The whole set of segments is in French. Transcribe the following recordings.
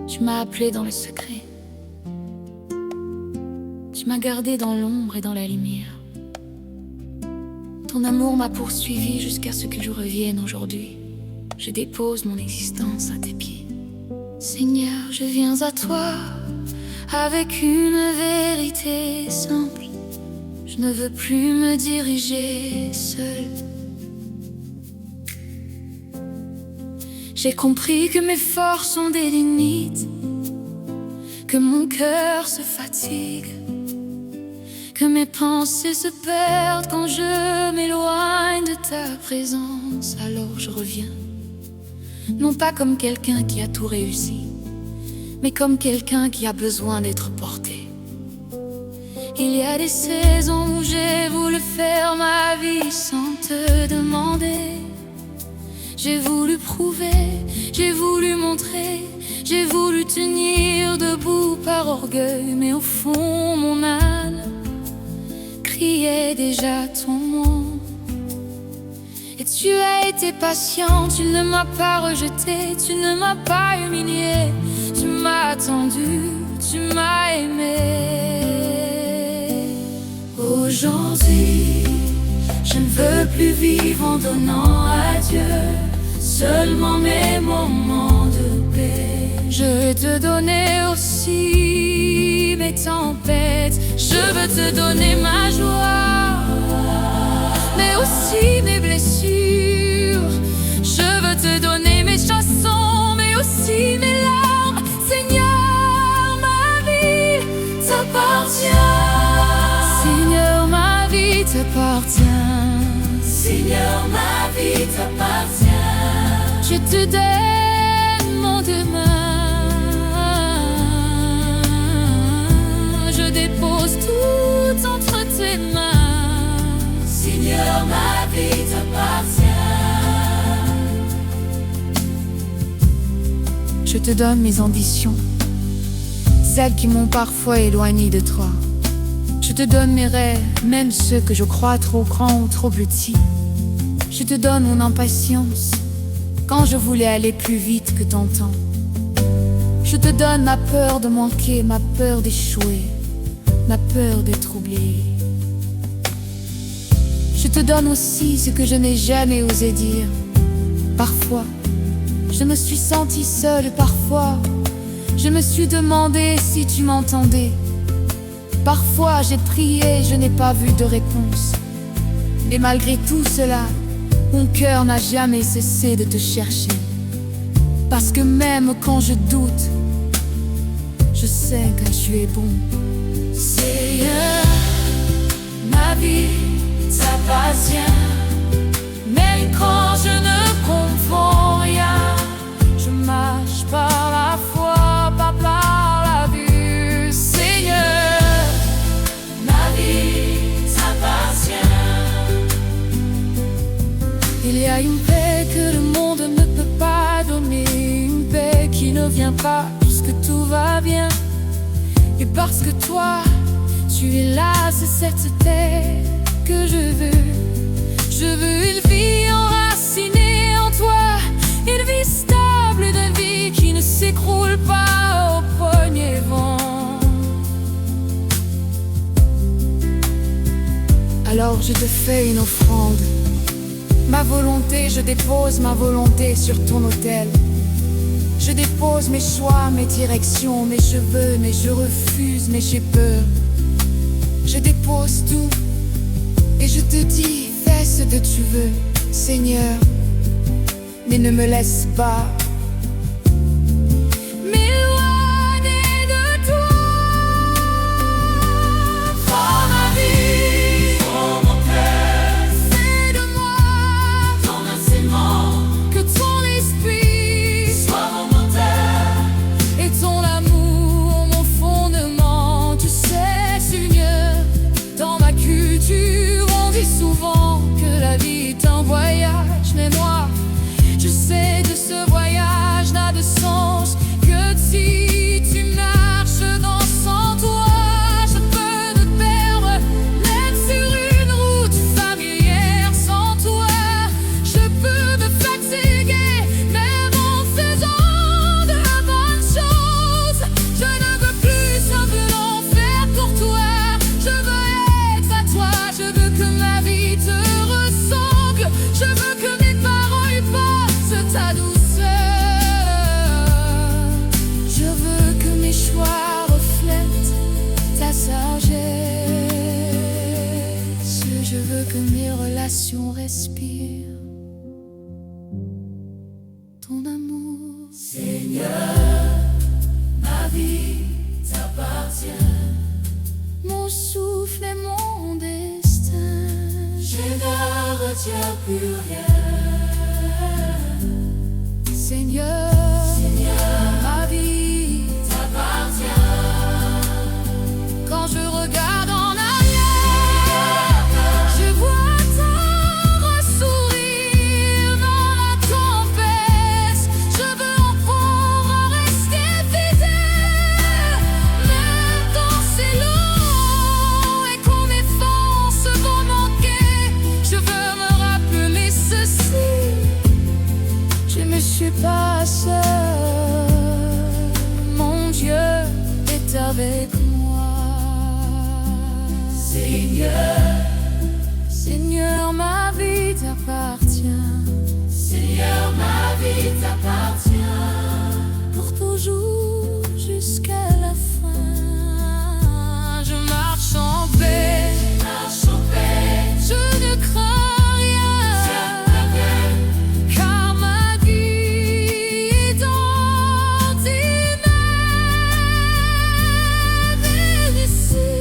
Tu m'as appelé dans le secret. Tu m'as gardé dans l'ombre et dans la lumière. Ton amour m'a poursuivi jusqu'à ce que je revienne aujourd'hui. Je dépose mon existence à tes pieds. Seigneur, je viens à toi avec une vérité simple. Je ne veux plus me diriger seul. J'ai compris que mes forces ont des limites, que mon cœur se fatigue, que mes pensées se perdent quand je m'éloigne de ta présence. Alors je reviens, non pas comme quelqu'un qui a tout réussi, mais comme quelqu'un qui a besoin d'être porté. Il y a des saisons où j'ai voulu faire ma vie sans te demander. J'ai voulu prouver, j'ai voulu montrer, j'ai voulu tenir debout par orgueil. Mais au fond mon âme criait déjà ton nom. Et tu as été patient, tu ne m'as pas rejeté, tu ne m'as pas humilié. Tu m'as attendu, tu m'as aimé. Aujourd'hui, je ne veux plus vivre en donnant à Dieu seulement mes moments de paix. Je veux te donner aussi mes tempêtes. Je veux te donner ma joie, mais aussi mes blessures. Je veux te donner mes chansons, mais aussi mes larmes. Seigneur, ma vie t'appartient. Seigneur, ma vie t'appartient. Seigneur, ma vie t'appartient. Je te donne mon demain. Je dépose tout entre tes mains. Seigneur, ma vie t'appartient. Je te donne mes ambitions, celles qui m'ont parfois éloigné de toi. Je te donne mes rêves, même ceux que je crois trop grands ou trop petits. Je te donne mon impatience quand je voulais aller plus vite que ton temps. Je te donne ma peur de manquer, ma peur d'échouer, ma peur d'être oublié. Je te donne aussi ce que je n'ai jamais osé dire. Parfois, je me suis sentie seule, parfois, je me suis demandé si tu m'entendais. Parfois, j'ai prié, je n'ai pas vu de réponse. Et malgré tout cela, mon cœur n'a jamais cessé de te chercher. Parce que même quand je doute, je sais que tu es bon. Seigneur, ma vie t'appartient. Même quand je ne comprends rien, je marche par la foi, pas par la vue. Seigneur, ma vie t'appartient. Il y a une paix que le monde ne peut pas donner, une paix qui ne vient pas puisque tout va bien. Et parce que toi, tu es là, c'est cette paix que je veux. Je veux une vie enracinée en toi, une vie stable, une vie qui ne s'écroule pas au premier vent. Alors je te fais une offrande. Ma volonté, je dépose ma volonté sur ton autel. Je dépose mes choix, mes directions, mes cheveux, mais je refuse, mais j'ai peur. Je dépose tout et je te dis, fais ce que tu veux, Seigneur, mais ne me laisse pas m'éloigner de toi. Prends ma vie, prends mon cœur, fais de moi ton instrument. Que ton esprit soit mon moteur et ton amour mon fondement. Tu sais, Seigneur, dans ma culture on dit souvent que la vie est un voyage, mais moi je sais de ce voyage m'appartient plus rien. Seigneur, ma vie t'appartient. Quand je regarde en arrière, je vois ton sourire dans la tempête. Je veux apprendre à rester fidèle, même quand c'est long et quand mes forces vont manquer. Je veux me rappeler ceci: je ne suis pas seul, mon Dieu est avec moi. Seigneur, ma vie t'appartient. Seigneur, ma vie t'appartient. Pour toujours jusqu'à la fin. Je marche en paix, je ne crains rien, car ma vie est dans tes mains. Bénissez.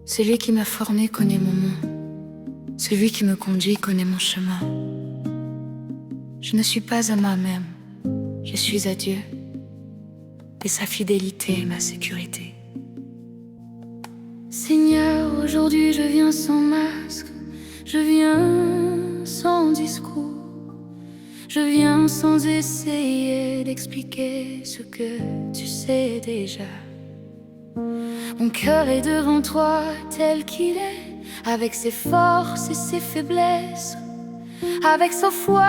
Celui qui m'a formé connaît mon nom. Celui qui me conduit connaît mon chemin. Je ne suis pas à moi-même, je suis à Dieu, et sa fidélité est ma sécurité. Seigneur, aujourd'hui je viens sans masque, je viens sans discours, je viens sans essayer d'expliquer ce que tu sais déjà. Mon cœur est devant toi tel qu'il est, avec ses forces et ses faiblesses, avec sa foi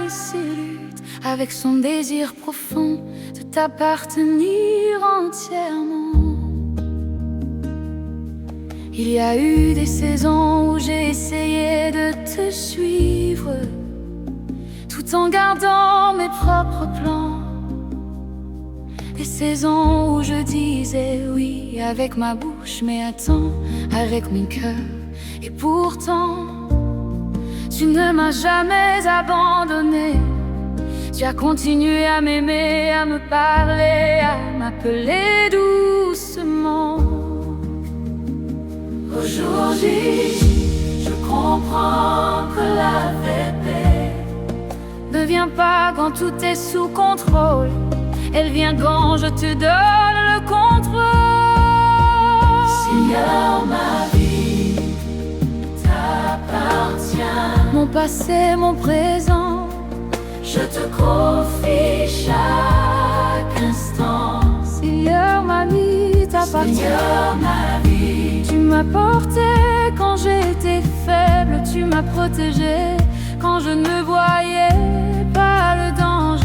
et ses luttes, avec son désir profond de t'appartenir entièrement. Il y a eu des saisons où j'ai essayé de te suivre, tout en gardant mes propres plans. Des saisons où je disais oui avec ma bouche, mais attends avec mon cœur. Et pourtant, tu ne m'as jamais abandonné. Tu as continué à m'aimer, à me parler, à m'appeler doucement. Aujourd'hui, je comprends que la vraie paix ne vient pas quand tout est sous contrôle. Elle vient quand je te donne le contrôle. Seigneur, ma vie t'appartient. Mon passé, mon présent, je te confie chaque instant. Seigneur, ma vie t'appartient. Seigneur, ma vie. Tu m'as porté quand j'étais faible, tu m'as protégé quand je ne voyais pas le danger.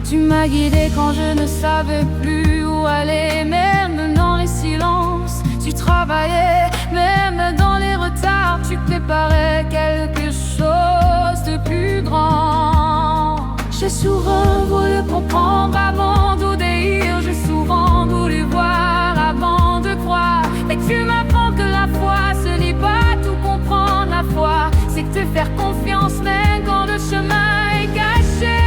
Tu m'as guidé quand je ne savais plus où aller, même dans les silences, tu travaillais, même dans les retards, tu préparais quelque chose de plus grand. J'ai souvent voulu comprendre avant d'obéir, j'ai souvent voulu voir avant de croire. Mais tu m'apprends que la foi, ce n'est pas tout comprendre. La foi, c'est te faire confiance même quand le chemin est caché.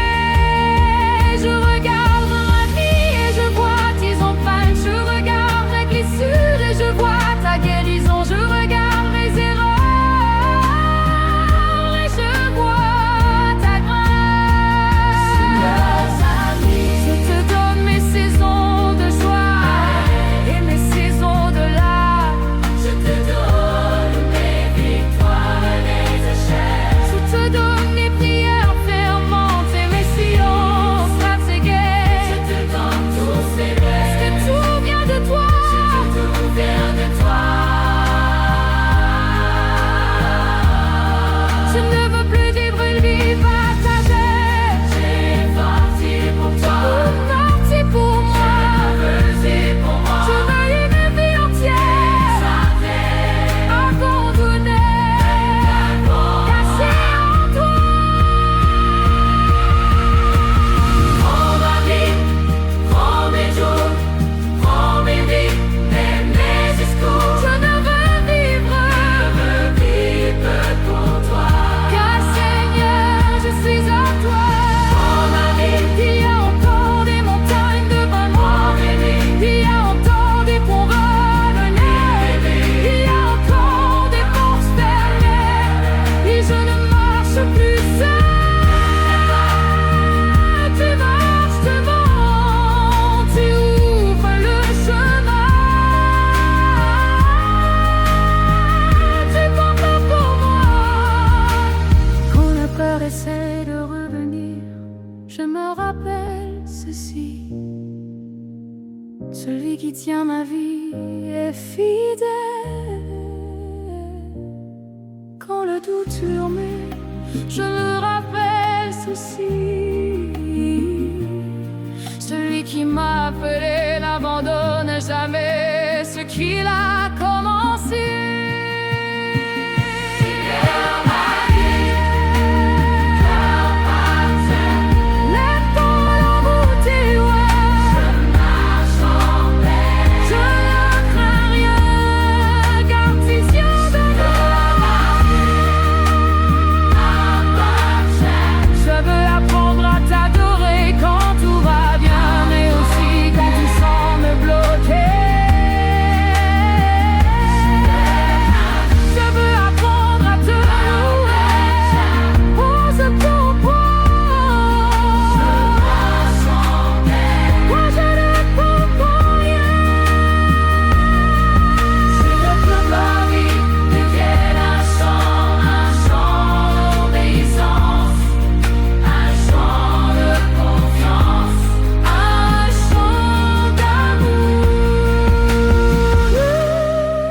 Je regarde dans ma vie et je vois tes empreintes. Je regarde ta glissure et je vois ta guérison. Je regarde mes erreurs essaie de revenir, je me rappelle ceci. Celui qui tient ma vie est fidèle. Quand le doute murmure, je me rappelle ceci. Celui qui m'a appelé n'abandonne jamais ce qu'il a commencé.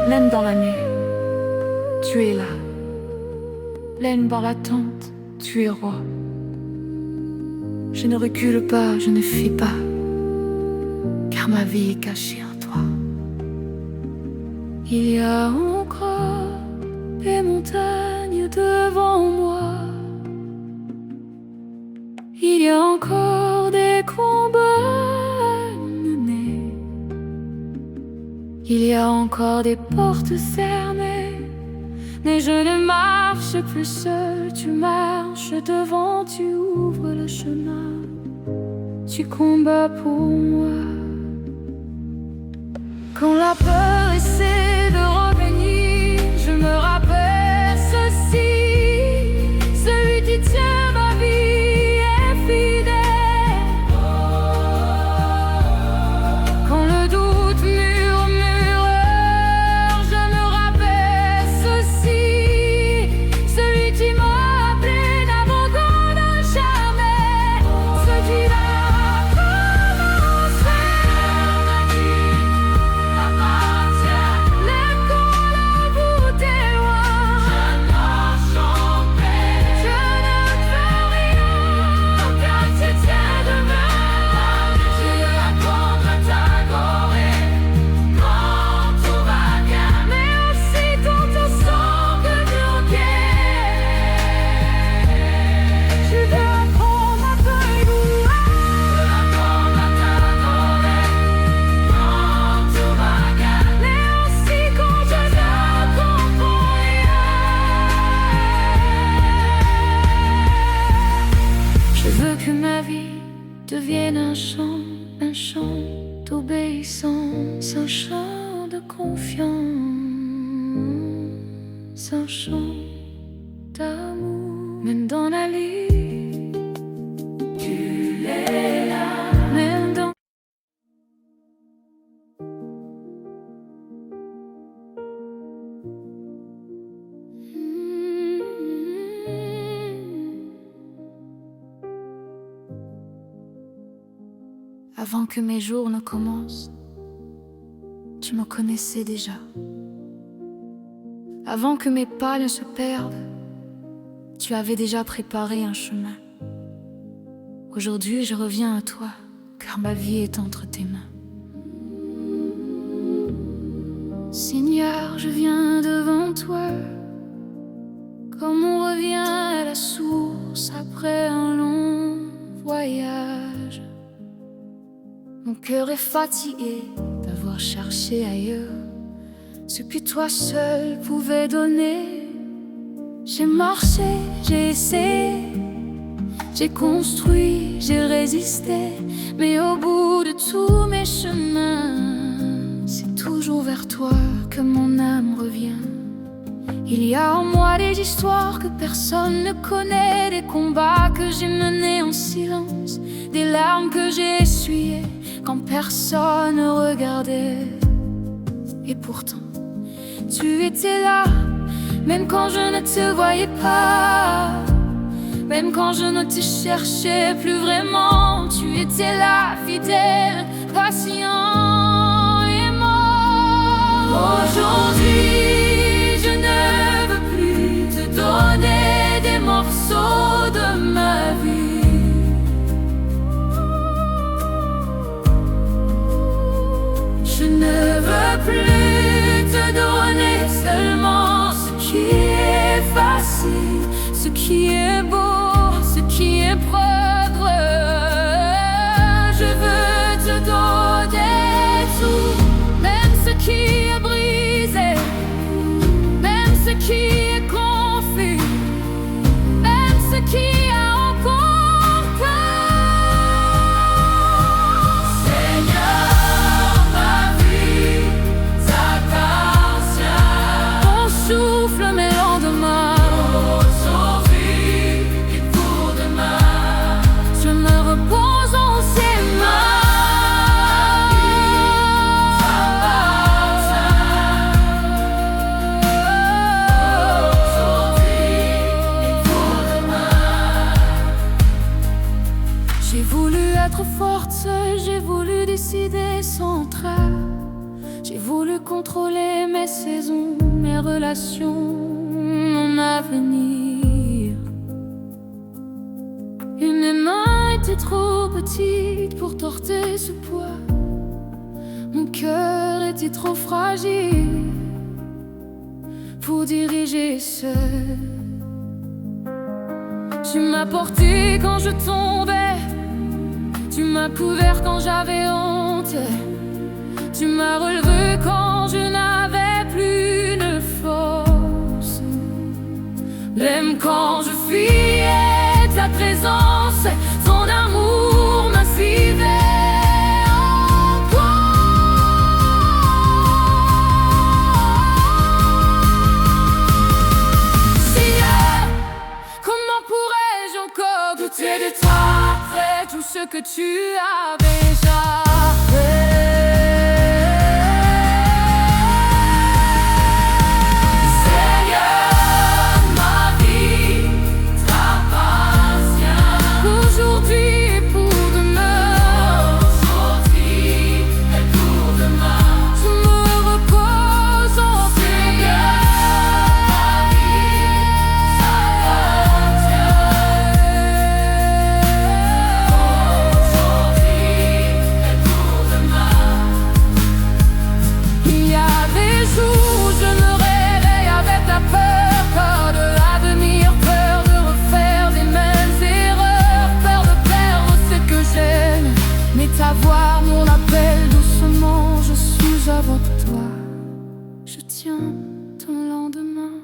Laine dans la nuit, tu es là. Laine dans l'attente, tu es roi. Je ne recule pas, je ne fuis pas, car ma vie est cachée en toi. Il y a encore des montagnes devant moi. Il y a encore des combats menés. Il y a encore des portes fermées, mais je ne marche plus seul. Tu marches devant, tu ouvres le chemin, tu combats pour moi. Quand la peur essaie de revenir, je me rappelle ceci. Celui qui tient ma vie est fidèle. Quand le doute murmure, je me rappelle ceci. Celui qui m'a appelé n'abandonne jamais ce qu'il a commencé. Lève quand la voûte est loin. Je ne fais rien, car tu tiens demain. Tu apprends à t'adorer quand tout va bien, mais aussi quand on sent que tu je veux apprendre à te louer. Apprendre à t'adorer quand tout va bien, mais aussi quand je ne comprends rien. Je veux que ma vie devienne un chant d'obéissance, un chant de confiance, un chant d'amour. Même dans la nuit, tu es là. Même dans Avant que mes jours ne commencent, tu me connaissais déjà. Avant que mes pas ne se perdent, tu avais déjà préparé un chemin. Aujourd'hui, je reviens à toi, car ma vie est entre tes mains. Seigneur, je viens devant toi, comme on revient à la source après un long voyage. Mon cœur est fatigué d'avoir cherché ailleurs ce que toi seul pouvais donner. J'ai marché, j'ai essayé, j'ai construit, j'ai résisté, mais au bout de tous mes chemins, c'est toujours vers toi que mon âme revient. Il y a en moi des histoires que personne ne connaît, des combats que j'ai menés en silence, des larmes que j'ai essuyées quand personne ne regardait. Et pourtant, tu étais là, même quand je ne te voyais pas, Même quand je ne te cherchais plus vraiment, tu étais là, fidèle, patient, aimant. Aujourd'hui, je ne veux plus te donner des morceaux de ma vie. Je ne veux plus te donner seulement ce qui est facile, ce qui est beau, ce qui est propre. Je veux te donner tout, même ce qui est brisé, même ce qui est confus, même ce qui a encore peur. Seigneur, ma vie t'appartient. Ton souffle mes lendemains. J'ai voulu être forte seule, j'ai voulu décider sans train. J'ai voulu contrôler mes saisons, mes relations, mon avenir. Et mes mains étaient trop petites pour porter ce poids. Mon cœur était trop fragile pour diriger seul. Tu m'as porté quand je tombais, tu m'as couvert quand j'avais honte, tu m'as relevé quand je n'avais plus de force. Même quand je fuyais ta présence, ton amour m'inspivait encore. Seigneur, comment pourrais-je encore douter de toi après tout ce que tu as déjà fait? Seigneur, ma vie t'appartient. Aujourd'hui et pour demain. Aujourd'hui et pour demain. Je me repose en Seigneur, ma vie t'appartient. Il y a des jours où je me réveille avec la peur de l'avenir, peur de refaire les mêmes erreurs, peur de perdre ce que j'aime. Mais ta voix, mon appel doucement, je suis avec toi. Je tiens ton lendemain.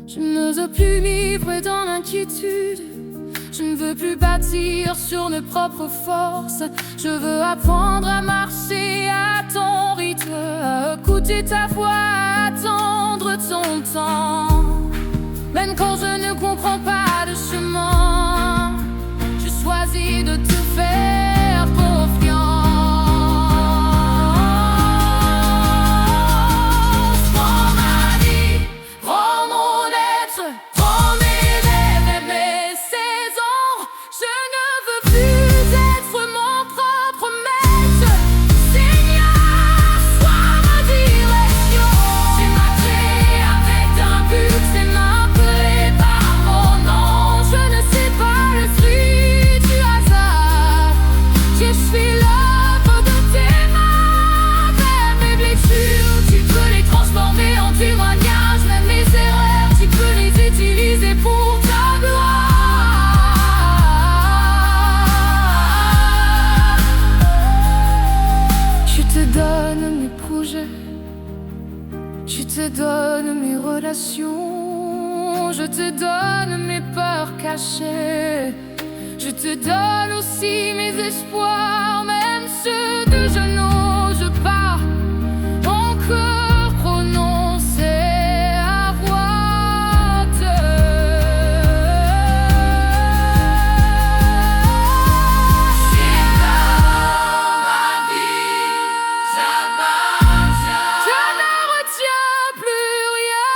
Je n'ose plus vivre dans l'inquiétude. Je ne veux plus bâtir sur mes propres forces. Je veux apprendre à marcher à ton rythme, à écouter ta voix, à attendre ton temps. Même quand je ne comprends pas de chemin, je choisis de te faire confiance. Prends ma vie, prends mon être, prends mes rêves et mes saisons. Je ne veux plus être mon propre maître. Seigneur, sois ma direction. Tu m'as créé avec un but, c'est m'appeler par mon nom. Je ne sais pas le fruit du hasard. Je suis l'œuvre de tes mains. Même mes blessures, tu peux les transformer en témoignages. Même mes erreurs, tu peux les utiliser pour ta gloire. Je te donne mes projets, je te donne mes relations, je te donne mes peurs cachées, je te donne aussi mes espoirs, même ceux que je n'ose pas encore prononcer à voix haute. Je ne retiens plus rien.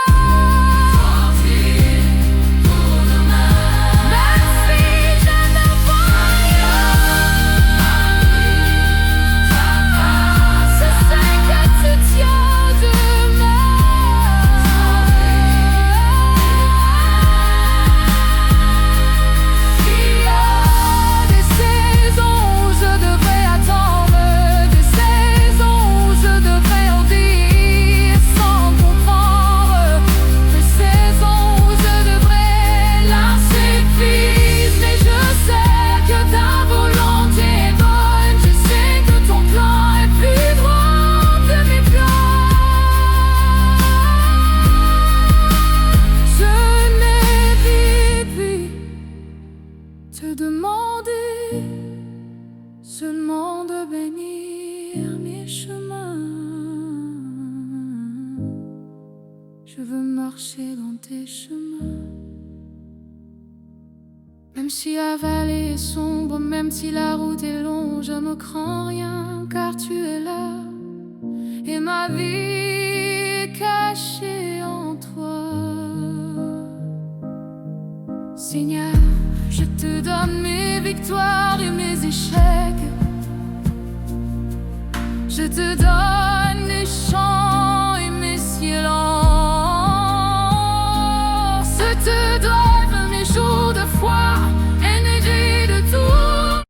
Je veux marcher dans tes chemins. Même si la vallée est sombre, même si la route est longue, je ne crains rien, car tu es là. Et ma vie est cachée en toi. Seigneur, je te donne mes victoires et mes échecs. Je te donne mes chants et mes silences.